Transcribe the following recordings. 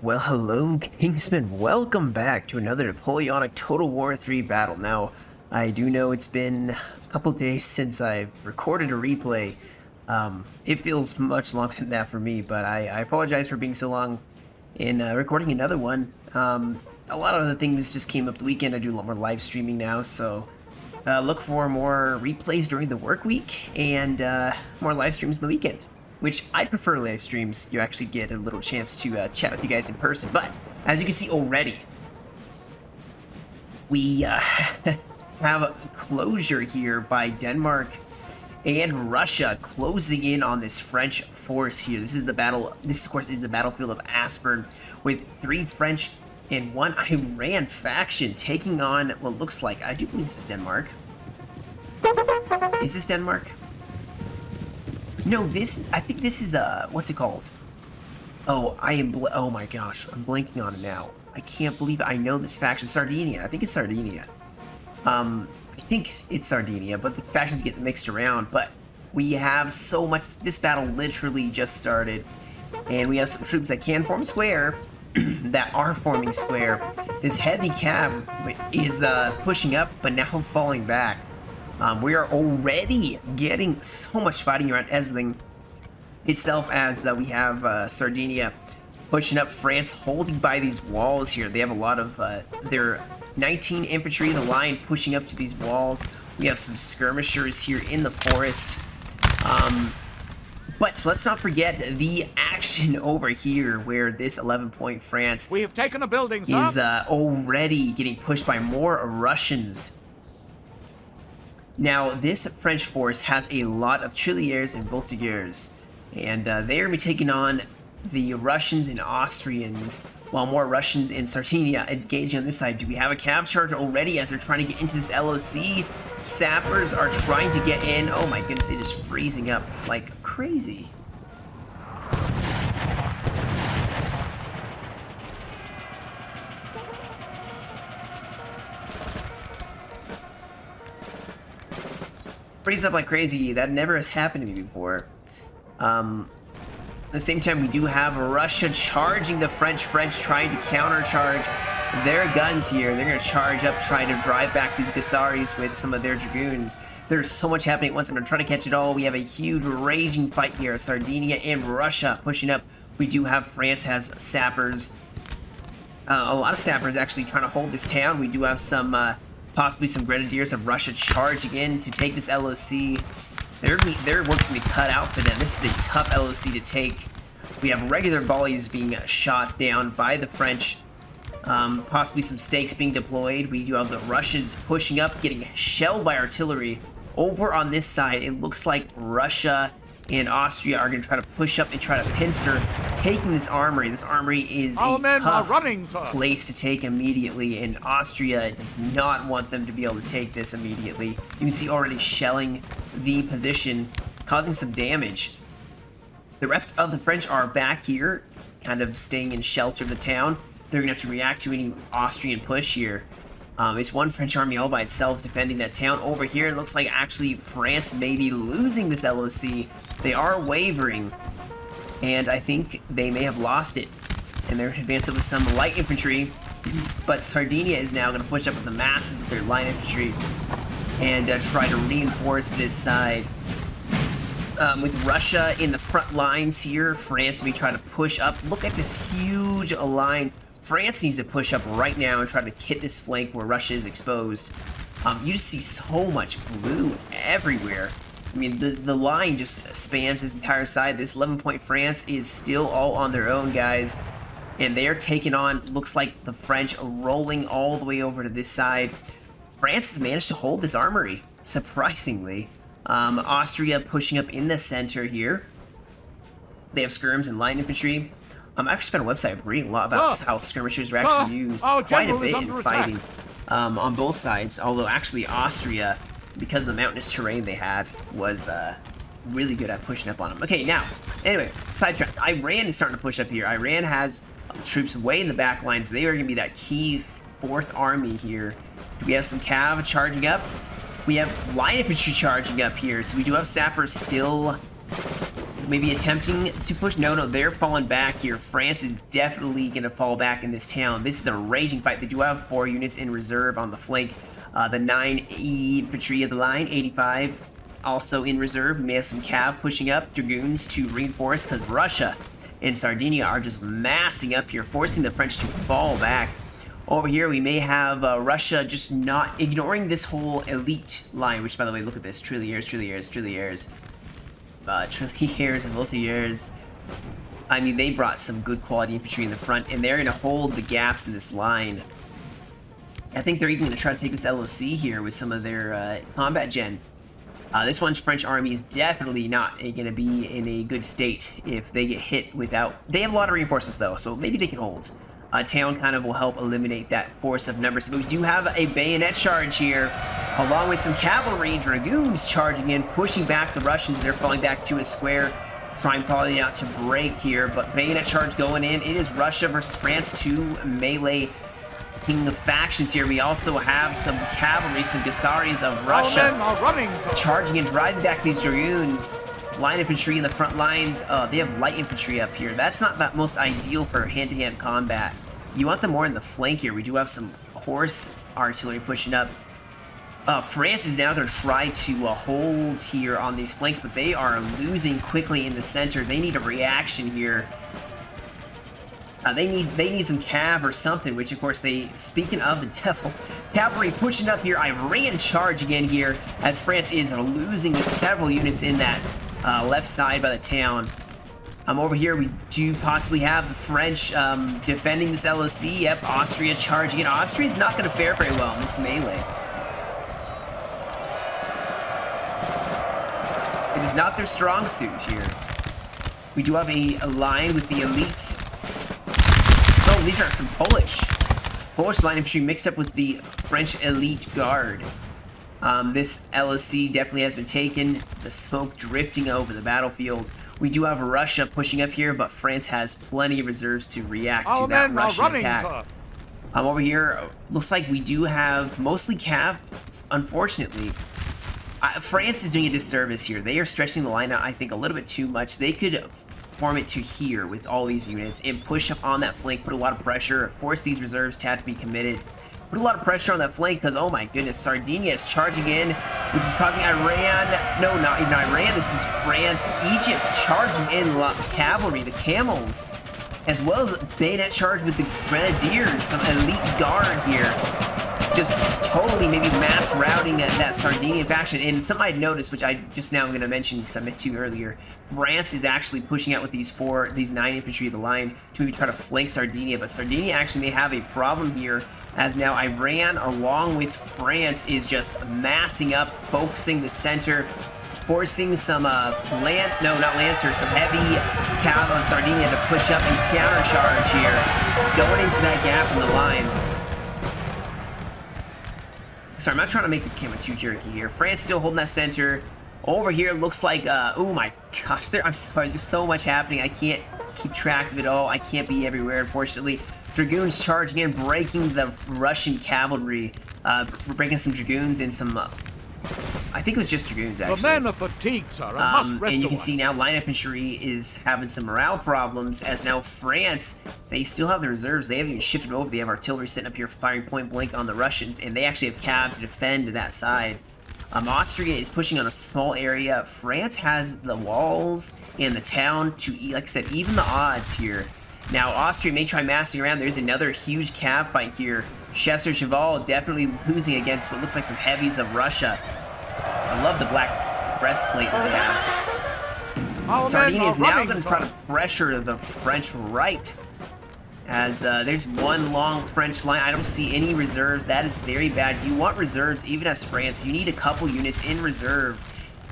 Well, hello, Kingston. Welcome back to another Napoleonic Total War 3 battle. Now, I do know it's been a couple days since I've recorded a replay. It feels much longer than that for me, but I apologize for being so long in recording another one. A lot of other things just came up the weekend. I do a lot more live streaming now, so look for more replays during the work week and more live streams on the weekend. Which I prefer live streams. You actually get a little chance to chat with you guys in person. But as you can see already, we have a closure here by Denmark and Russia closing in on this French force here. This is the battle. This, of course, is the battlefield of Aspern, with 3 French and 1 Iran faction taking on what looks like, I do believe this is Denmark. Is this Denmark? No, I think this is, what's it called? Oh, oh my gosh, I'm blanking on it now. I can't believe it. I know this faction, Sardinia. I think it's Sardinia. I think it's Sardinia, but the factions get mixed around. But we have so much, this battle literally just started. And we have some troops that can form square, that are forming square. This heavy cab is pushing up, but now falling back. We are already getting so much fighting around Essling itself, as we have Sardinia pushing up, France holding by these walls here. They have a lot of their 19 infantry in the line pushing up to these walls. We have some skirmishers here in the forest. But let's not forget the action over here, where this 11-point France we have taken a building, sir. Is already getting pushed by more Russians. Now, this French force has a lot of tirailleurs and voltigeurs, and they are going to be taking on the Russians and Austrians, while more Russians and Sardinia engaging on this side. Do we have a cav charge already as they're trying to get into this LOC? Sappers are trying to get in. Oh my goodness, it is freezing up like crazy. Freeze up like crazy. That never has happened to me before. At the same time, we do have Russia charging the French trying to countercharge their guns here. They're going to charge up, trying to drive back these Gussaris with some of their dragoons. There's so much happening at once. I'm going to try to catch it all. We have a huge raging fight here. Sardinia and Russia pushing up. We do have France has sappers. A lot of sappers actually trying to hold this town. We do have some... possibly some grenadiers of Russia charging in to take this LOC. Their work's gonna be cut out for them. This is a tough LOC to take. We have regular volleys being shot down by the French. Possibly some stakes being deployed. We do have the Russians pushing up, getting shelled by artillery. Over on this side, it looks like Russia and Austria are going to try to push up and try to pincer taking this armory. This armory is a tough place to take immediately, and Austria does not want them to be able to take this immediately. You can see already shelling the position, causing some damage. The rest of the French are back here, kind of staying in shelter of the town. They're going to have to react to any Austrian push here. It's one French army all by itself defending that town. Over here, it looks like actually France may be losing this LOC. They are wavering, and I think they may have lost it. And they're advancing with some light infantry, but Sardinia is now going to push up with the masses of their light infantry and try to reinforce this side. With Russia in the front lines here, France may try to push up. Look at this huge line. France needs to push up right now and try to hit this flank where Russia is exposed. You just see so much blue everywhere. I mean, the line just spans this entire side. This 11-point France is still all on their own, guys. And they are taking on, looks like the French rolling all the way over to this side. France has managed to hold this armory, surprisingly. Austria pushing up in the center here. They have skirms and light infantry. I've actually found a website reading a lot about how skirmishers are actually used quite a bit in fighting on both sides. Although actually Austria, because of the mountainous terrain they had, was really good at pushing up on them. Okay, now, anyway, sidetrack. Iran is starting to push up here. Iran has troops way in the back lines. They are going to be that key 4th army here. We have some cav charging up. We have light infantry charging up here. So we do have sappers still maybe attempting to push. No, they're falling back here. France is definitely going to fall back in this town. This is a raging fight. They do have 4 units in reserve on the flank. The 9 infantry of the line, 85, also in reserve. We may have some cav pushing up, dragoons to reinforce, because Russia and Sardinia are just massing up here, forcing the French to fall back. Over here, we may have Russia just not ignoring this whole elite line, which, by the way, look at this. Trilliers and multi-years. I mean, they brought some good quality infantry in the front, and they're going to hold the gaps in this line. I think they're even going to try to take this LOC here with some of their combat gen. This one's French army is definitely not going to be in a good state if they get hit without... They have a lot of reinforcements, though, so maybe they can hold. Town kind of will help eliminate that force of numbers. But we do have a bayonet charge here, along with some cavalry, dragoons charging in, pushing back the Russians. They're falling back to a square, trying probably not to break here, but bayonet charge going in. It is Russia versus France, 2 melee king of factions here. We also have some cavalry, some Gassaris of Russia charging and driving back these dragoons. Line infantry in the front lines. They have light infantry up here. That's not that most ideal for hand-to-hand combat. You want them more in the flank here. We do have some horse artillery pushing up. France is now going to try to hold here on these flanks, but they are losing quickly in the center. They need a reaction here. They need some cav or something, which of course they, speaking of the devil, cavalry pushing up here. Iran charge again here as France is losing several units in that left side by the town. Over here we do possibly have the French defending this LOC. Yep, Austria charging in. Austria's not going to fare very well in this melee. It is not their strong suit here. We do have a line with the elites. Oh, these are some Polish line infantry mixed up with the French elite guard. This LOC definitely has been taken. The smoke drifting over the battlefield. We do have Russia pushing up here, but France has plenty of reserves to react to that Russian attack. Over here, looks like we do have mostly cav, unfortunately. France is doing a disservice here. They are stretching the line out, I think, a little bit too much. They could form it to here with all these units and push up on that flank, put a lot of pressure, force these reserves to have to be committed. Put a lot of pressure on that flank because, oh my goodness, Sardinia is charging in, which is causing Iran, no, not even Iran, this is France, Egypt charging in cavalry, the camels, as well as bayonet charge with the grenadiers, some elite guard here. Just totally maybe mass routing that Sardinian faction. And something I'd noticed, which I just now am going to mention because I meant to earlier, France is actually pushing out with these 9 infantry of the line to maybe try to flank Sardinia. But Sardinia actually may have a problem here, as now Iran, along with France, is just massing up, focusing the center, forcing some some heavy cav on Sardinia to push up and countercharge here, going into that gap in the line. Sorry, I'm not trying to make the camera too jerky here. France still holding that center. Over here, looks like, oh my gosh, I'm sorry, there's so much happening. I can't keep track of it all. I can't be everywhere, unfortunately. Dragoons charging in, breaking the Russian cavalry. Breaking some dragoons and some, I think it was just dragoons, actually. The men are fatigued, sir. I must rest and you can see now line infantry is having some morale problems, as now France, they still have the reserves. They haven't even shifted over. They have artillery sitting up here firing point blank on the Russians, and they actually have cav to defend that side. Austria is pushing on a small area. France has the walls and the town to, like I said, even the odds here. Now, Austria may try massing around. There's another huge cav fight here. Chester Cheval definitely losing against what looks like some heavies of Russia. I love the black breastplate that they have. Sardinia is now going to try to pressure the French right, as there's one long French line. I don't see any reserves. That is very bad. You want reserves, even as France. You need a couple units in reserve.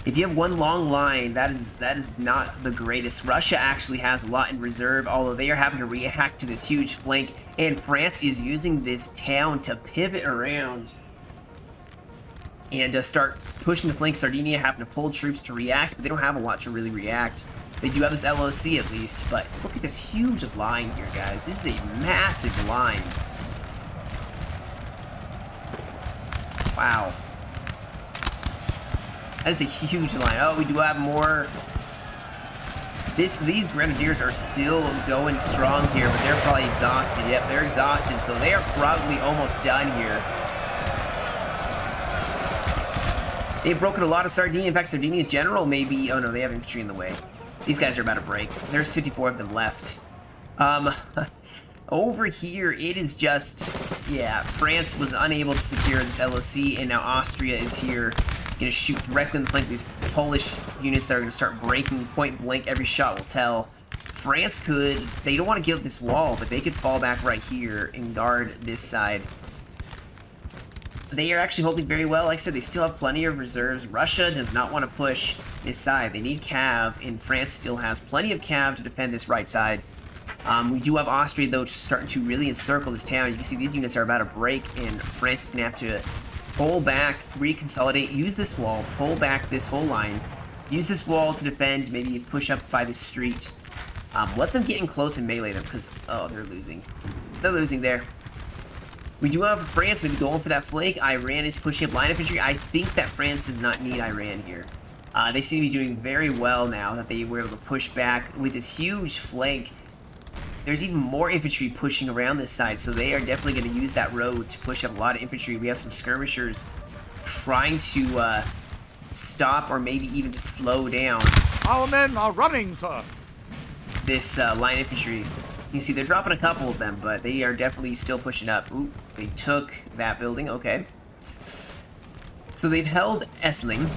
If you have one long line, that is not the greatest. Russia actually has a lot in reserve, although they are having to react to this huge flank, and France is using this town to pivot around and start pushing the flank. Sardinia having to pull troops to react, but they don't have a lot to really react. They do have this LOC at least, but look at this huge line here, guys. This is a massive line. Wow. That is a huge line. Oh, we do have more These grenadiers are still going strong here, but they're probably exhausted. Yep, they're exhausted, so they are probably almost done here. They've broken a lot of Sardinia. In fact, Sardinia's general may be... Oh no, they have infantry in the way. These guys are about to break. There's 54 of them left. Over here, it is just... Yeah, France was unable to secure this LOC, and now Austria is here. Going to shoot directly in the flank. These Polish units that are going to start breaking point blank. Every shot will tell. France could... They don't want to give up this wall, but they could fall back right here and guard this side. They are actually holding very well. Like I said, they still have plenty of reserves. Russia does not want to push this side. They need cav, and France still has plenty of cav to defend this right side. We do have Austria, though, starting to really encircle this town. You can see these units are about to break, and France is going to have to pull back, reconsolidate, use this wall, pull back this whole line, use this wall to defend, maybe push up by the street. Let them get in close and melee them, because, oh, they're losing. They're losing there. We do have France maybe going for that flank. Iran is pushing up line infantry. I think that France does not need Iran here. They seem to be doing very well now that they were able to push back with this huge flank. There's even more infantry pushing around this side, so they are definitely going to use that road to push up a lot of infantry. We have some skirmishers trying to stop or maybe even just slow down. Our men are running, sir. This line infantry. You can see they're dropping a couple of them, but they are definitely still pushing up. Ooh, they took that building. Okay. So they've held Essling,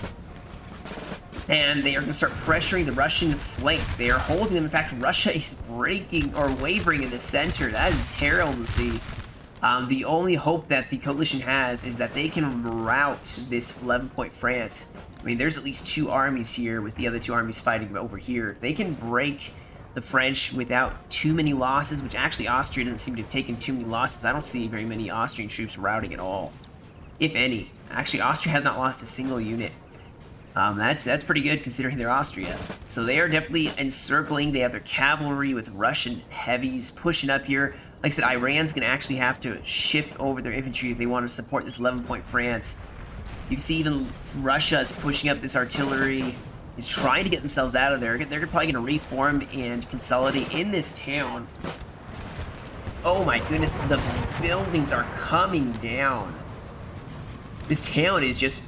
and they are going to start pressuring the Russian flank. They are holding them. In fact, Russia is breaking or wavering in the center. That is terrible to see. The only hope that the coalition has is that they can rout this 11-point France. I mean, there's at least 2 armies here with the other 2 armies fighting over here. If they can break the French without too many losses, which actually Austria doesn't seem to have taken too many losses. I don't see very many Austrian troops routing at all, if any. Actually, Austria has not lost a single unit. That's pretty good considering they're Austria. So they are definitely encircling. They have their cavalry with Russian heavies pushing up here. Like I said, Iran's going to actually have to shift over their infantry if they want to support this 11-point France. You can see even Russia is pushing up this artillery, is trying to get themselves out of there. They're probably going to reform and consolidate in this town. Oh my goodness, the buildings are coming down. This town is just...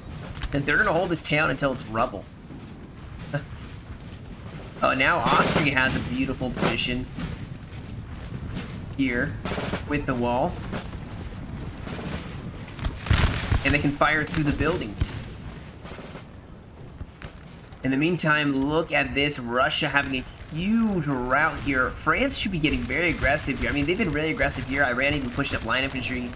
They're going to hold this town until it's rubble. Oh, now Austria has a beautiful position here with the wall. And they can fire through the buildings. In the meantime, look at this. Russia having a huge rout here. France should be getting very aggressive here. I mean, they've been really aggressive here. Iran even pushing up line infantry.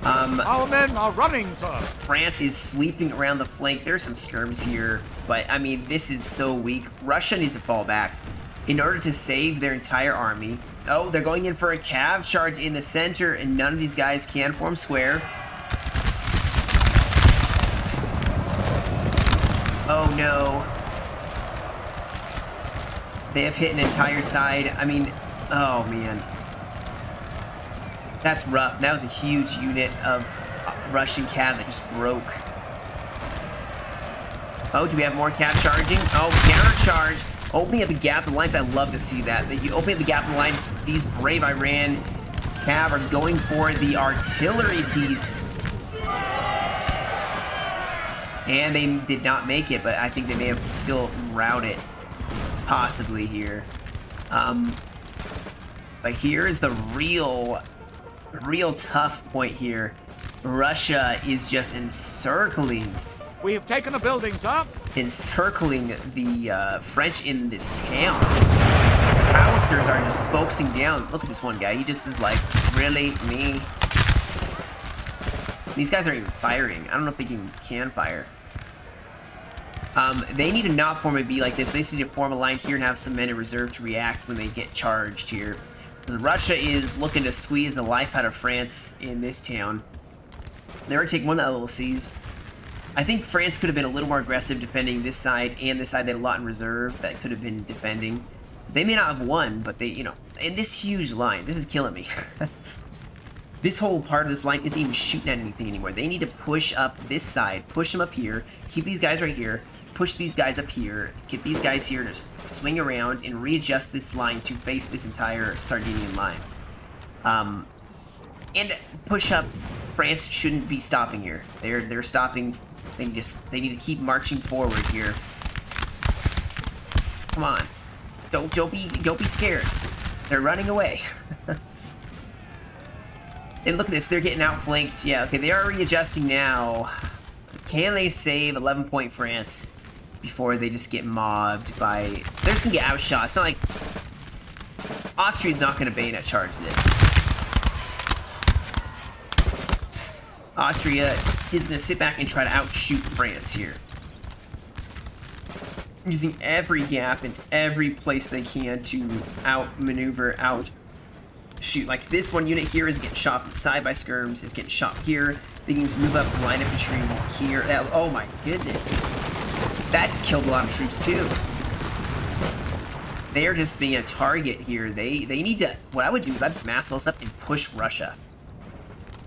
Our men are running, sir. France is sweeping around the flank. There's some skirms here, but I mean, this is so weak. Russia needs to fall back in order to save their entire army. Oh, they're going in for a cav charge in the center, and none of these guys can form square. Oh no. They have hit an entire side. I mean, oh man. That's rough. That was a huge unit of Russian cav that just broke. Oh, do we have more cav charging? Oh, counter charge. Opening up the gap in the lines. I love to see that. Opening up the gap in the lines, these brave Iran cav are going for the artillery piece. And they did not make it, but I think they may have still routed, possibly here. But here is the real tough point here. Russia is just encircling. We have taken a building, sir. Encircling the French in this town. Howitzers are just focusing down. Look at this one guy. He just is like, really, me? These guys aren't even firing. I don't know if they can fire. They need to not form a V like this. They just need to form a line here and have some men in reserve to react when they get charged here. Russia is looking to squeeze the life out of France in this town. They're going to take one of the LLCs. I think France could have been a little more aggressive defending this side and this side. They had a lot in reserve that could have been defending. They may not have won, but they, you know, in this huge line, this is killing me. This whole part of this line isn't even shooting at anything anymore. They need to push up this side, push them up here, keep these guys right here, push these guys up here, get these guys here to swing around and readjust this line to face this entire Sardinian line. And push up. France shouldn't be stopping here. They're stopping. They need to keep marching forward here. Come on. Don't be scared. They're running away. And look at this, they're getting outflanked. Yeah, okay, they are readjusting now. Can they save 11-point France before they just get mobbed by... They're just gonna get outshot. It's not like... Austria's not gonna bayonet charge this. Austria is gonna sit back and try to outshoot France here. Using every gap in every place they can to outmaneuver, outshoot. Like this one unit here is getting shot from the side by skirms, is getting shot here. They can just move up line infantry here. Oh my goodness. That just killed a lot of troops too. They are just being a target here. They need to... What I would do is I'd just mass this up and push Russia.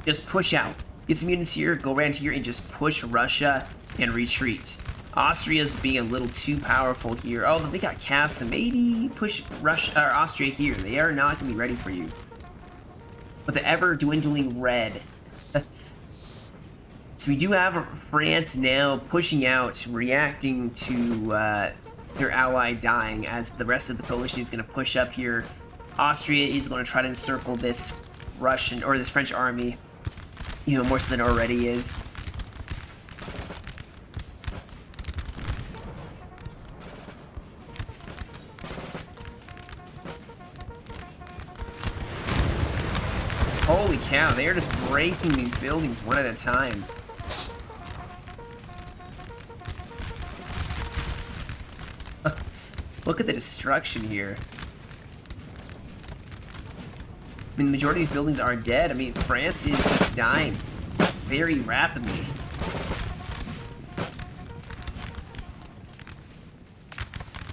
Just push out. Get some units here, go around here, and just push Russia and retreat. Austria's being a little too powerful here. Oh, they got caps, so maybe push Russia or Austria here. They are not going to be ready for you. But the ever-dwindling red. So we do have France now pushing out, reacting to their ally dying, as the rest of the coalition is going to push up here. Austria is going to try to encircle this Russian, or this French army, even more so than it already is. Holy cow, they are just breaking these buildings one at a time. Look at the destruction here. I mean, the majority of these buildings are dead. I mean, France is just dying very rapidly.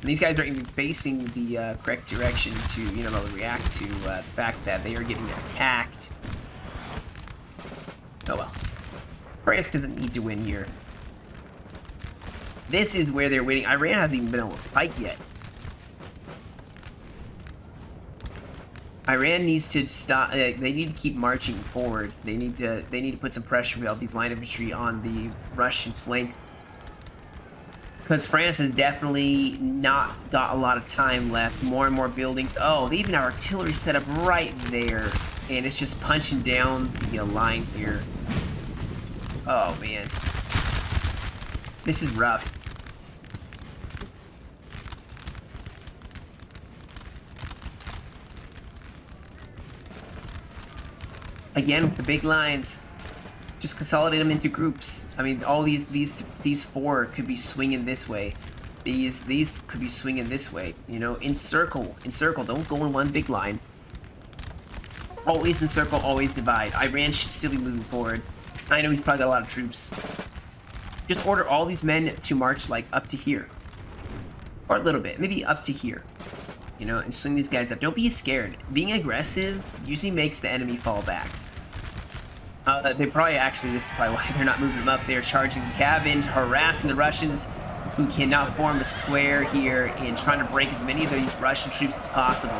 And these guys aren't even facing the correct direction to, you know, react to the fact that they are getting attacked. Oh well. France doesn't need to win here. This is where they're winning. Iran hasn't even been able to fight yet. Iran needs to stop. They need to keep marching forward. They need to put some pressure with all these line infantry on the Russian flank, because France has definitely not got a lot of time left. More and more buildings. Oh, they even have artillery set up right there, and it's just punching down the line here. Oh man, this is rough. Again, with the big lines, just consolidate them into groups. I mean, all these four could be swinging this way. These could be swinging this way. You know, encircle. Don't go in one big line. Always encircle, always divide. Iran should still be moving forward. I know he's probably got a lot of troops. Just order all these men to march, like, up to here. Or a little bit. Maybe up to here. You know, and swing these guys up. Don't be scared. Being aggressive usually makes the enemy fall back. They probably actually, this is probably why they're not moving them up. They're charging the cabins, harassing the Russians, who cannot form a square here, and trying to break as many of these Russian troops as possible.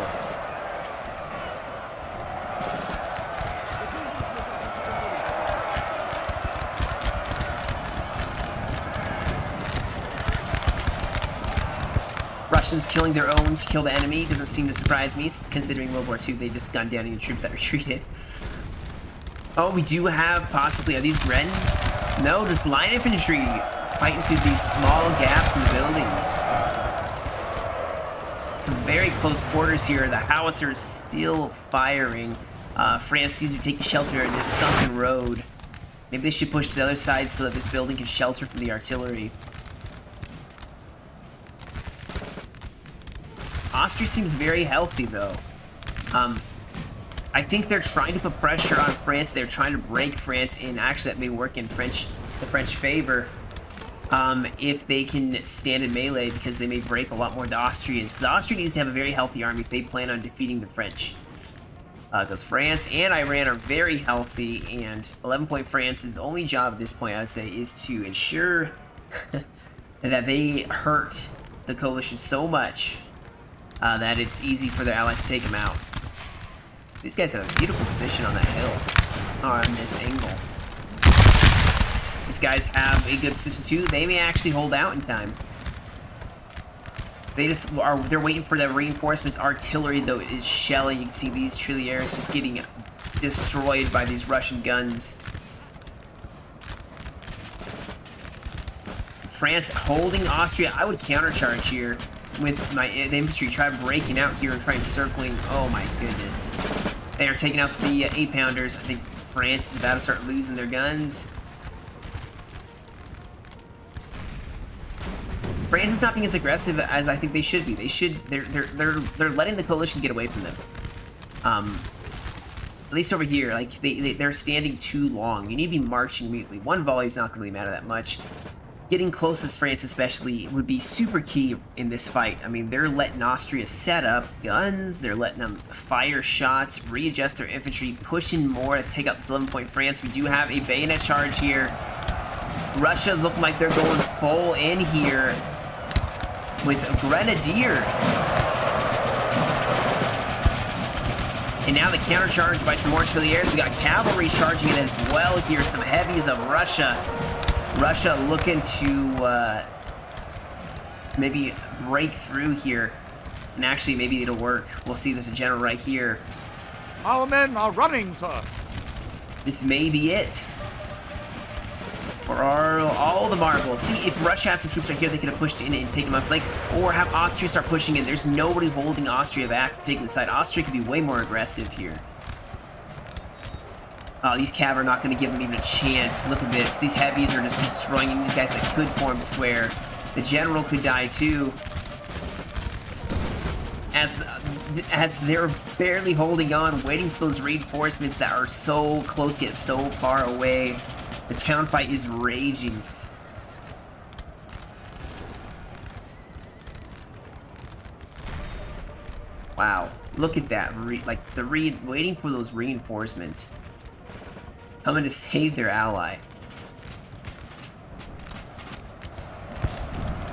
Russians killing their own to kill the enemy doesn't seem to surprise me, considering World War II, they just gunned down any troops that retreated. Oh, we do have possibly, are these Grens? No, just line infantry fighting through these small gaps in the buildings. Some very close quarters here. The howitzer is still firing. France seems to be taking shelter in this sunken road. Maybe they should push to the other side so that this building can shelter from the artillery. Austria seems very healthy, though. I think they're trying to put pressure on France. They're trying to break France in. Actually, that may work in the French favor if they can stand in melee, because they may break a lot more the Austrians. Because Austria needs to have a very healthy army if they plan on defeating the French. Because France and Iran are very healthy, and 11-point France's only job at this point, I would say, is to ensure that they hurt the coalition so much that it's easy for their allies to take them out. These guys have a beautiful position on that hill, or on this angle. These guys have a good position too. They may actually hold out in time. They're waiting for the reinforcements. Artillery though is shelling. You can see these tirailleurs just getting destroyed by these Russian guns. France holding Austria. I would countercharge here with the infantry. Try breaking out here and try encircling. Oh my goodness. They are taking out the 8-pounders. I think France is about to start losing their guns. France is not being as aggressive as I think they should be. They're letting the coalition get away from them. At least over here, like they're standing too long. You need to be marching immediately. One volley is not going to really matter that much. Getting close as France especially would be super key in this fight. I mean, they're letting Austria set up guns, they're letting them fire shots, readjust their infantry, pushing more to take out this 11-point France. We do have a bayonet charge here. Russia's looking like they're going full in here with grenadiers. And now the countercharge by some more tirailleurs. We got cavalry charging in as well here, some heavies of Russia. Russia looking to maybe break through here. And actually, maybe it'll work. We'll see. There's a general right here. Our men are running, sir. This may be it. For all the marbles. See, if Russia had some troops right here, they could have pushed in and taken them up. Like, or have Austria start pushing in. There's nobody holding Austria back from taking the side. Austria could be way more aggressive here. Oh, these cav are not going to give them even a chance. Look at this. These heavies are just destroying these guys that could form square. The general could die too. As they're barely holding on, waiting for those reinforcements that are so close yet so far away. The town fight is raging. Wow. Look at that. Waiting for those reinforcements. Coming to save their ally.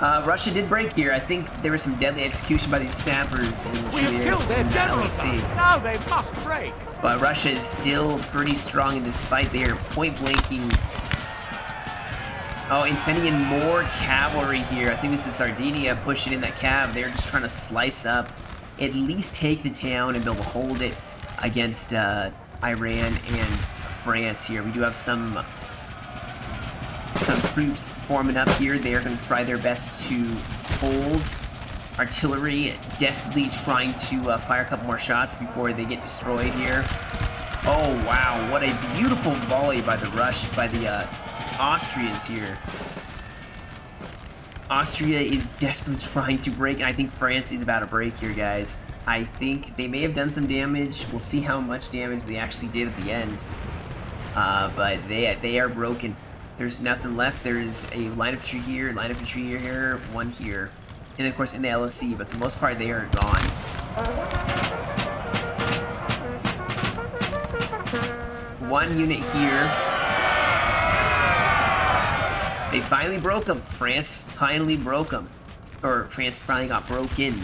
Russia did break here. I think there was some deadly execution by these sappers in the We have killed their general. Now they must break. But Russia is still pretty strong in this fight. They are point blanking. Oh, and sending in more cavalry here. I think this is Sardinia pushing in that cav. They're just trying to slice up, at least take the town and be able to hold it against Iran and France here. We do have some troops forming up here. They are going to try their best to hold. Artillery desperately trying to fire a couple more shots before they get destroyed here. Oh wow, what a beautiful volley by the Austrians here. Austria is desperately trying to break, and I think France is about to break here, guys. I think they may have done some damage. We'll see how much damage they actually did at the end. But they are broken. There's nothing left. There's a line of infantry here, one here. And of course in the LOC, but for the most part they are gone. One unit here. They finally broke them. France finally broke them. Or France finally got broken.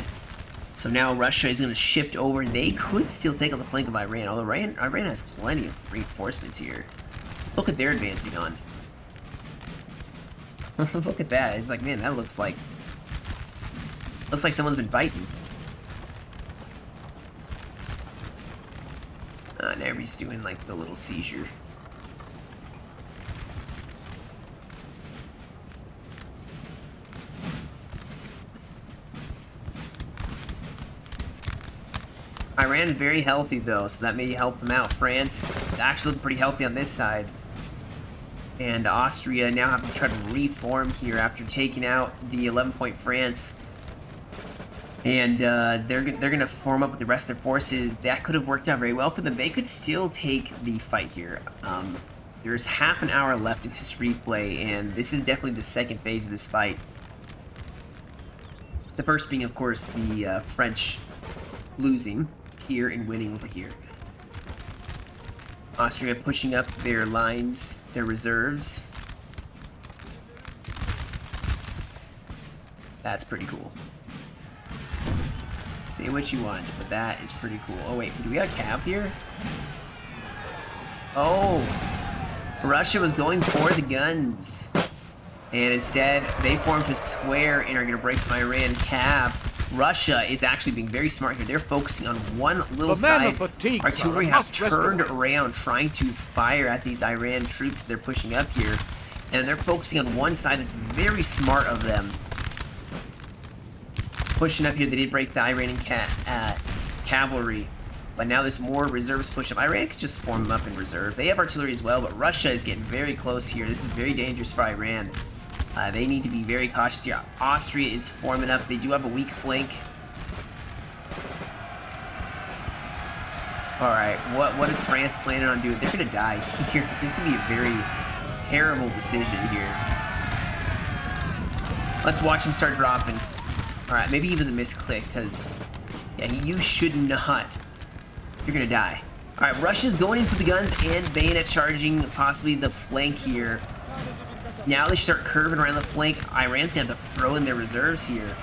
So now Russia is going to shift over. They could still take on the flank of Iran. Although Iran has plenty of reinforcements here. Look at their advancing on. Look at that. It's like, man, that looks like someone's been fighting. And everybody's doing like the little seizure. Iran is very healthy though, so that may help them out. France actually look pretty healthy on this side. And Austria now have to try to reform here after taking out the 11-point France. And they're going to form up with the rest of their forces. That could have worked out very well for them. They could still take the fight here. There's half an hour left in this replay, and this is definitely the second phase of this fight. The first being, of course, the French losing here and winning over here. Austria pushing up their lines, their reserves. That's pretty cool. Say what you want, but that is pretty cool. Oh wait, do we got a cav here? Oh, Russia was going for the guns, and instead they formed a square and are going to break some Iran cav. Russia is actually being very smart here. They're focusing on one little side. Artillery have turned around, trying to fire at these Iran troops they're pushing up here, and they're focusing on one side. That's very smart of them. Pushing up here, they did break the Iranian cavalry, but now there's more reserves push up. Iran could just form them up in reserve. They have artillery as well, but Russia is getting very close here. This is very dangerous for Iran. They need to be very cautious here. Austria is forming up. They do have a weak flank. Alright, what is France planning on doing? They're going to die here. This would be a very terrible decision here. Let's watch him start dropping. Alright, maybe he was a misclick, because, yeah, you should not. You're going to die. Alright, Russia's going in for the guns and bayonet charging possibly the flank here. Now they start curving around the flank. Iran's going to have to throw in their reserves here.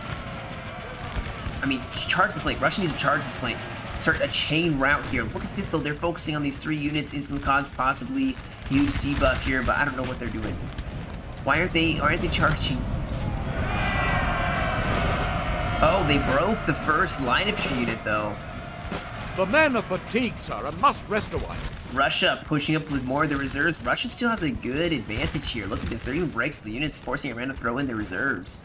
I mean, charge the flank. Russia needs to charge this flank. Start a chain route here. Look at this, though. They're focusing on these 3 units. It's going to cause possibly huge debuff here, but I don't know what they're doing. Why aren't they charging? Oh, they broke the first line infantry unit, though. The men are fatigued, sir, and must rest a while. Russia pushing up with more of the reserves. Russia still has a good advantage here. Look at this. There even breaks the units, forcing Iran to throw in their reserves.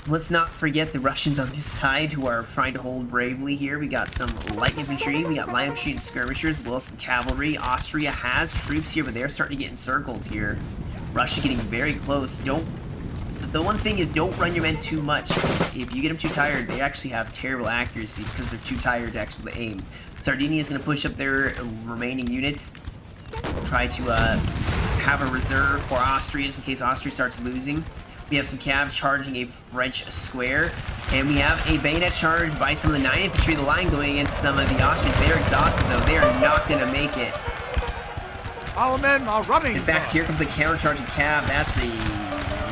Let's not forget the Russians on this side who are trying to hold bravely here. We got some light infantry, we got light infantry and skirmishers, as well as some cavalry. Austria has troops here, but they're starting to get encircled here. Russia getting very close. The one thing is, don't run your men too much, because if you get them too tired, they actually have terrible accuracy because they're too tired to actually aim. Sardinia is going to push up their remaining units, try to have a reserve for Austria just in case Austria starts losing. We have some cav charging a French square, and we have a bayonet charge by some of the 9 infantry of the line going against some of the Austrians. They're exhausted, though. They are not going to make it. Our men are running. In fact, here comes the counter-charging cav. That's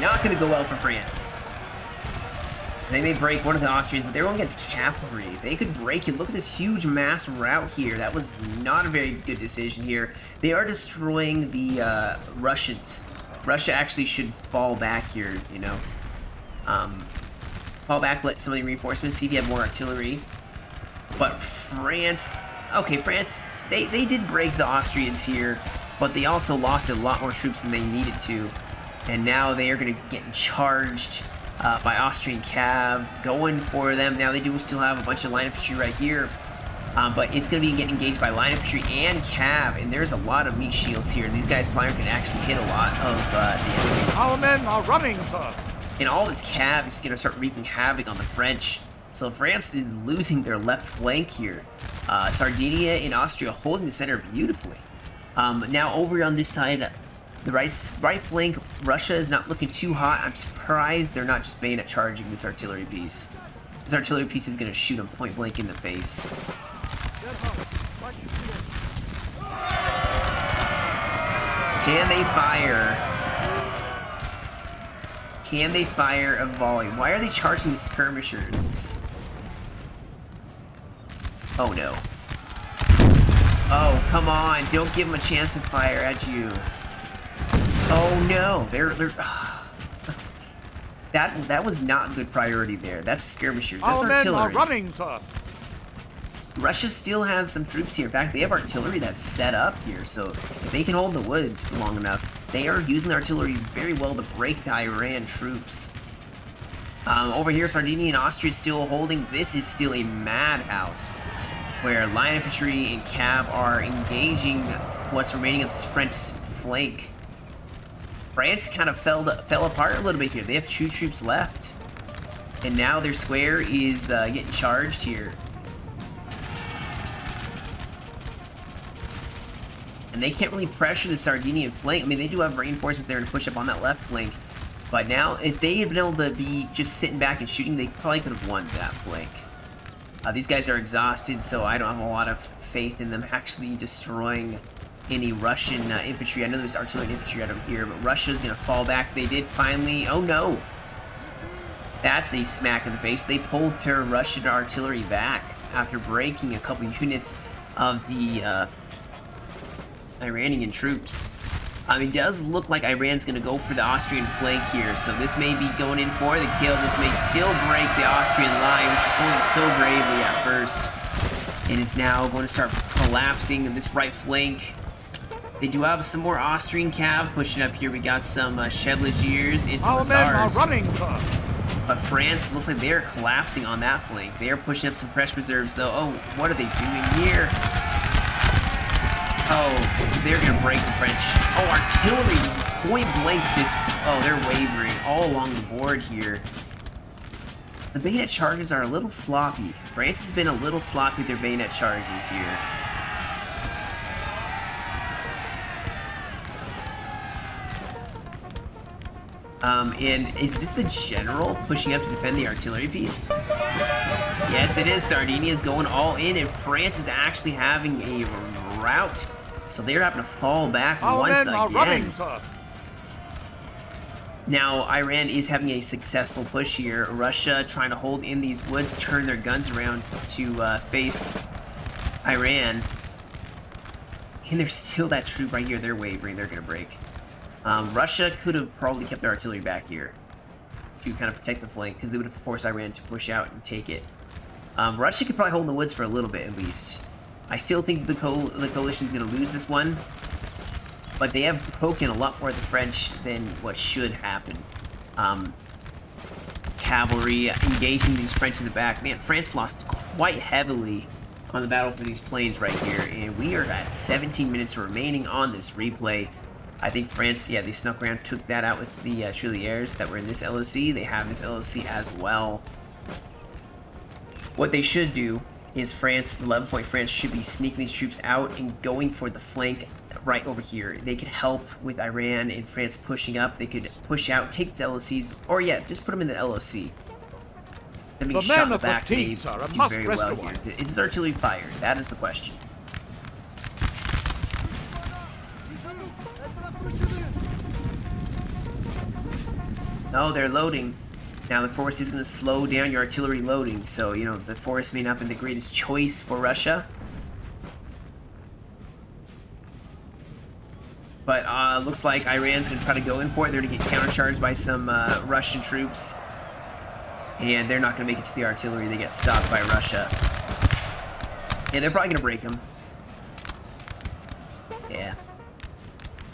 not going to go well for France. They may break one of the Austrians, but they're going against cavalry. They could break it. Look at this huge mass route here. That was not a very good decision here. They are destroying the Russians. Russia actually should fall back here, you know. Fall back, let some of the reinforcements, see if you have more artillery. But France... Okay, France, they did break the Austrians here, but they also lost a lot more troops than they needed to. And now they are going to get charged by Austrian cav, going for them. Now they do still have a bunch of line infantry right here, but it's going to be getting engaged by line infantry and cav, and there's a lot of meat shields here. These guys probably can actually hit a lot of the enemy. Our men are running, sir. And all this cav is going to start wreaking havoc on the French. So France is losing their left flank here. Sardinia and Austria holding the center beautifully. Now over on this side, the right flank, Russia is not looking too hot. I'm surprised they're not just bayonet charging this artillery piece. This artillery piece is going to shoot them point blank in the face. Can they fire? Can they fire a volley? Why are they charging the skirmishers? Oh no. Oh, come on. Don't give them a chance to fire at you. Oh no. They're that was not good priority there. That's skirmishers. That's artillery. Our men are running, sir. Russia still has some troops here. In fact, they have artillery that's set up here, so if they can hold the woods for long enough, they are using the artillery very well to break the Iran troops. Over here, Sardinia and Austria is still holding. This is still a madhouse, where line infantry and cav are engaging what's remaining of this French flank. France kind of fell apart a little bit here. They have 2 troops left, and now their square is getting charged here. And they can't really pressure the Sardinian flank. I mean, they do have reinforcements there to push up on that left flank. But now, if they had been able to be just sitting back and shooting, they probably could have won that flank. These guys are exhausted, so I don't have a lot of faith in them actually destroying any Russian infantry. I know there's artillery and infantry out over here, but Russia's going to fall back. They did finally... Oh, no! That's a smack in the face. They pulled their Russian artillery back after breaking a couple units of the Iranian troops. It does look like Iran's going to go for the Austrian flank here, so this may be going in for the kill. This may still break the Austrian line, which was holding so bravely at first. It is now going to start collapsing in this right flank. They do have some more Austrian cav pushing up here. We got some Chevaliers and some Our men are Hussars. running, sir. But France looks like they're collapsing on that flank. They are pushing up some fresh reserves, though. Oh, what are they doing here? Oh, they're going to break the French. Oh, artillery is point blank this... Oh, they're wavering all along the board here. The bayonet charges are a little sloppy. France has been a little sloppy with their bayonet charges here. And is this the general pushing up to defend the artillery piece? Yes, it is. Sardinia is going all in, and France is actually having a rout. So they're having to fall back once again. Our men are running, sir. Now, Iran is having a successful push here. Russia trying to hold in these woods, turn their guns around to face Iran. And there's still that troop right here. They're wavering. They're going to break. Russia could have probably kept their artillery back here to kind of protect the flank, because they would have forced Iran to push out and take it. Russia could probably hold in the woods for a little bit at least. I still think the coalition's going to lose this one, but they have broken a lot more of the French than what should happen. Cavalry engaging these French in the back. Man, France lost quite heavily on the battle for these plains right here, and we are at 17 minutes remaining on this replay. I think France, yeah, they snuck around, took that out with the Chevaliers that were in this LOC. They have this LOC as well. What they should do is France, the 11-point France, should be sneaking these troops out and going for the flank right over here. They could help with Iran and France pushing up. They could push out, take the LOCs, or yeah, just put them in the LOC. Them being shot in the back, they do very well here. Is this artillery fired? That is the question. No, they're loading. Now, the forest is going to slow down your artillery loading, so, you know, the forest may not be the greatest choice for Russia. But, looks like Iran's going to try to go in for it. They're going to get countercharged by some Russian troops. And they're not going to make it to the artillery. They get stopped by Russia. And they're probably going to break them. Yeah.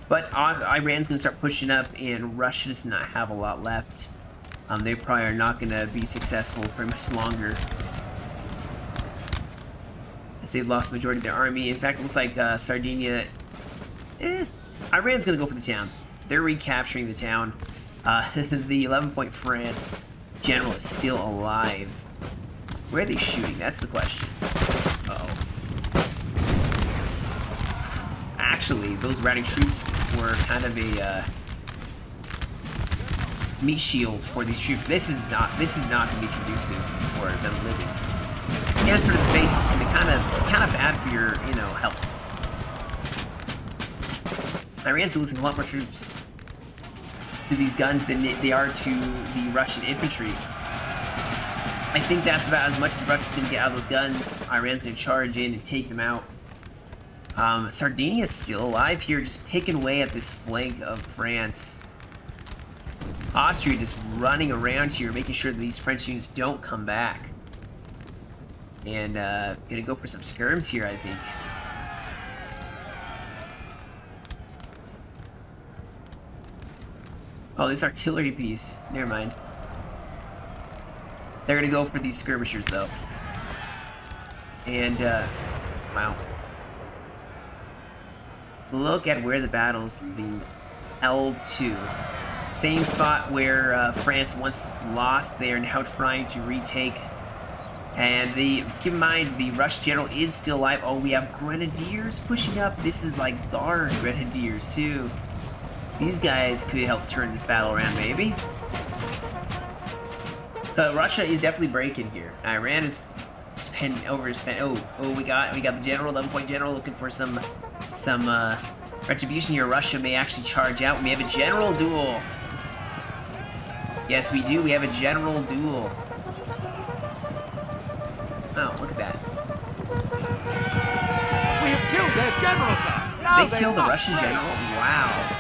But Iran's going to start pushing up, and Russia does not have a lot left. They probably are not going to be successful for much longer, as they've lost the majority of their army. In fact, it looks like Sardinia... Iran's going to go for the town. They're recapturing the town. The 11-point France general is still alive. Where are they shooting? That's the question. Uh-oh. Actually, those routing troops were kind of a meat shield for these troops. This is not going to be conducive for them living. And for the base, it's going to be kind of bad for your, you know, health. Iran's losing a lot more troops to these guns than they are to the Russian infantry. I think that's about as much as Russia's going to get out of those guns. Iran's going to charge in and take them out. Sardinia is still alive here, just picking away at this flank of France. Austria just running around here, making sure that these French units don't come back. And gonna go for some skirms here, I think. Oh, this artillery piece. Never mind. They're gonna go for these skirmishers, though. And, wow. Look at where the battle's being held to. Same spot where France once lost, they are now trying to retake. And keep in mind, the Russian general is still alive. Oh, we have grenadiers pushing up. This is like guard grenadiers, too. These guys could help turn this battle around, maybe. Russia is definitely breaking here. Iran is overspent. Oh, we got the general, 11-point general, looking for some retribution here. Russia may actually charge out. We have a general duel. Yes, we do. We have a general duel. Oh, look at that. We have killed their general, sir. Now They killed the must Russian break. general? Wow.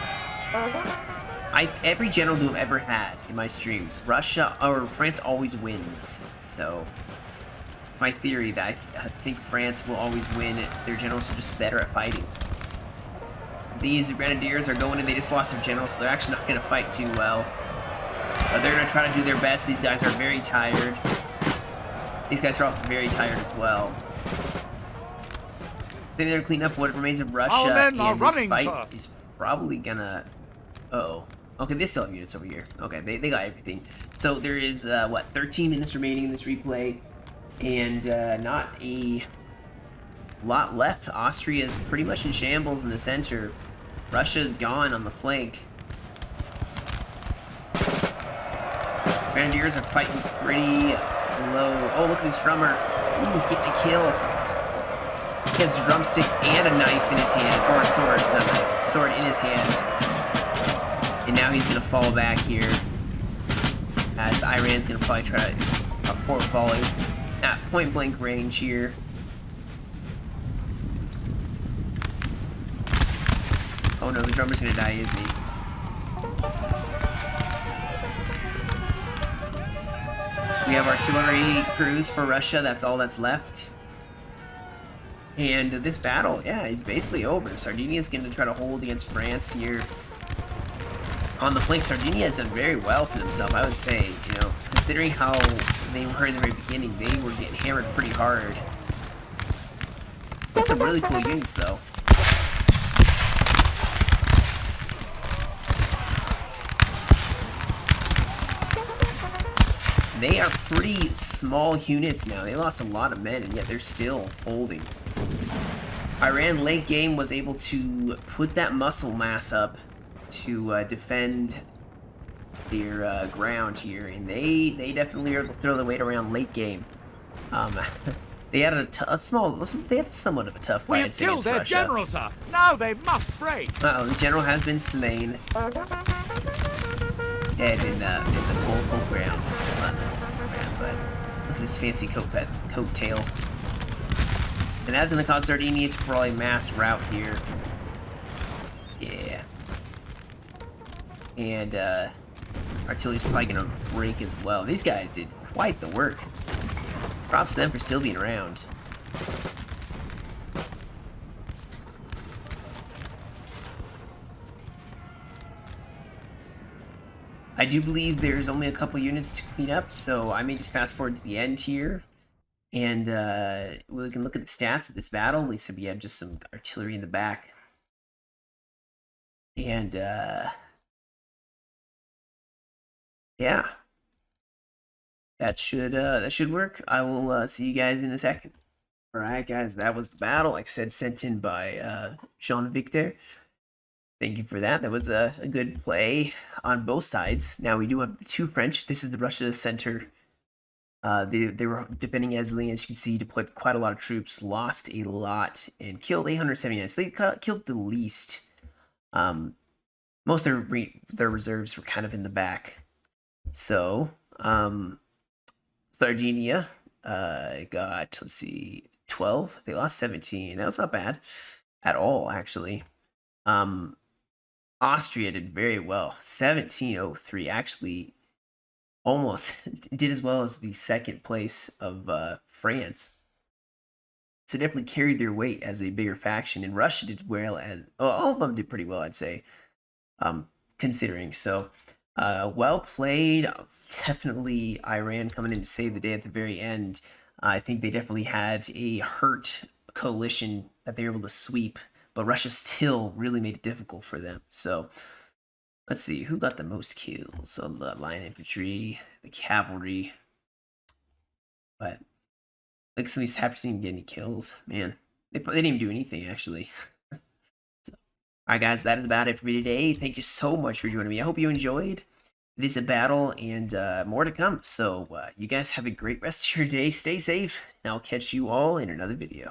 Every general duel I've ever had in my streams, Russia or France always wins. So it's my theory that I think France will always win. Their generals are just better at fighting. These grenadiers are going and they just lost their general, so they're actually not going to fight too well. But they're going to try to do their best. These guys are very tired. These guys are also very tired as well. I think they're going to clean up what remains of Russia, Our men are and this running, fight sir. is probably gonna... Uh-oh. Okay, they still have units over here. Okay, they got everything. So there is, what, 13 minutes remaining in this replay, and not a lot left. Austria is pretty much in shambles in the center. Russia's gone on the flank. Grenadiers are fighting pretty low. Oh, look at this drummer. Ooh, getting a kill. He has drumsticks and a knife in his hand, or a sword, not a knife, sword in his hand. And now he's gonna fall back here, as Iran's gonna probably try to port volley at point blank range here. Oh no, the drummer's gonna die, isn't he? We have artillery crews for Russia, that's all that's left. And this battle, yeah, is basically over. Sardinia's going to try to hold against France here. On the flank, Sardinia has done very well for themselves, I would say. You know, considering how they were in the very beginning, they were getting hammered pretty hard. Got some really cool units, though. They are pretty small units now. They lost a lot of men, and yet they're still holding. Iran late game was able to put that muscle mass up to defend their ground here, and they definitely are able to throw the weight around late game. They had they had somewhat of a tough We fight have against killed their Russia. general, sir. Now they must break. Uh-oh, the general has been slain. Dead in the cold ground. But look at his fancy coat tail. And that's gonna cause Sardinia to probably mass rout here. Yeah. And artillery's probably gonna break as well. These guys did quite the work. Props to them for still being around. I do believe there's only a couple units to clean up, so I may just fast forward to the end here. And we can look at the stats of this battle. At least we have just some artillery in the back. And yeah. That should work. I will see you guys in a second. Alright guys, that was the battle. Like I said, sent in by Jean-Victor. Thank you for that. That was a good play on both sides. Now we do have the two French. This is the Russia center. They were defending Essling, as you can see, deployed quite a lot of troops, lost a lot, and killed 879. So they killed the least. Most of their reserves were kind of in the back. So Sardinia got, let's see, 12. They lost 17. That was not bad at all, actually. Austria did very well. 1703, actually almost did as well as the second place of France. So definitely carried their weight as a bigger faction. And Russia did well as, all of them did pretty well, I'd say, considering. So well played. Definitely Iran coming in to save the day at the very end. I think they definitely had a hurt coalition that they were able to sweep, but Russia still really made it difficult for them. So let's see who got the most kills. So the line infantry, the cavalry. But like some of these Happers didn't get any kills. Man, they didn't even do anything actually. So, all right, guys, that is about it for me today. Thank you so much for joining me. I hope you enjoyed. It is a battle and more to come. So you guys have a great rest of your day. Stay safe, and I'll catch you all in another video.